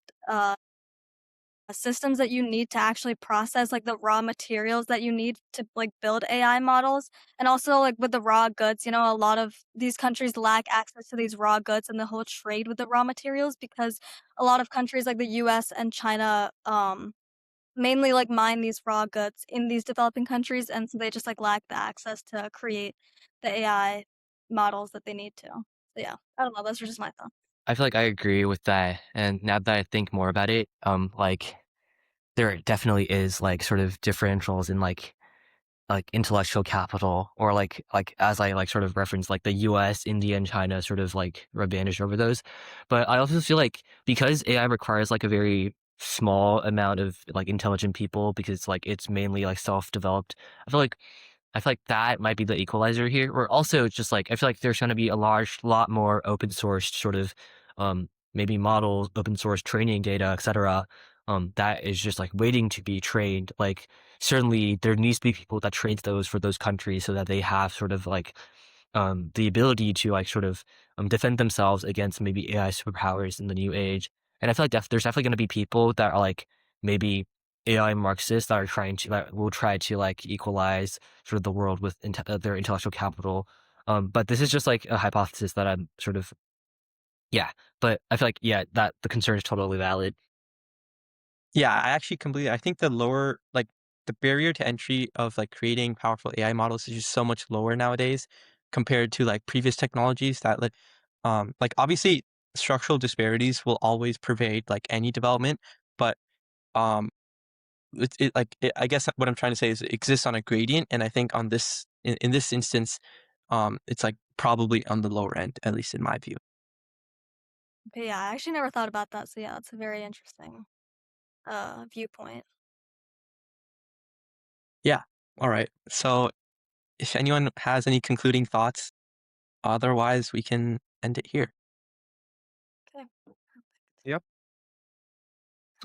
systems that you need to actually process like the raw materials that you need to like build AI models. And also like with the raw goods, a lot of these countries lack access to these raw goods and the whole trade with the raw materials because a lot of countries like the US and China mainly like mine these raw goods in these developing countries, and so they just like lack the access to create the AI models that they need to. So yeah, I don't know, those are just my thoughts. I feel like I agree with that. And now that I think more about it, like there definitely is like sort of differentials in like intellectual capital or like as I like sort of referenced like the US, India, and China sort of like are advantaged over those. But I also feel like because AI requires like a very small amount of like intelligent people because like it's mainly like self-developed, I feel like that might be the equalizer here. Or also it's just like I feel like there's going to be a lot more open source sort of maybe models, open source training data, etc. That is just like waiting to be trained. Like certainly there needs to be people that trains those for those countries so that they have sort of like the ability to like sort of defend themselves against maybe AI superpowers in the new age. And I feel like there's definitely going to be people that are like maybe AI Marxists that will try to like equalize sort of the world with their intellectual capital. But this is just like a hypothesis that I'm sort of But I feel like that the concern is totally valid. Yeah, I think the barrier to entry of like creating powerful AI models is just so much lower nowadays compared to like previous technologies that like obviously structural disparities will always pervade like any development, but um I guess what I'm trying to say is it exists on a gradient, and I think on in this instance, it's like probably on the lower end, at least in my view. Okay, yeah, I actually never thought about that, so yeah, that's a very interesting viewpoint. Yeah. All right. So if anyone has any concluding thoughts, otherwise we can end it here. Okay. Yep.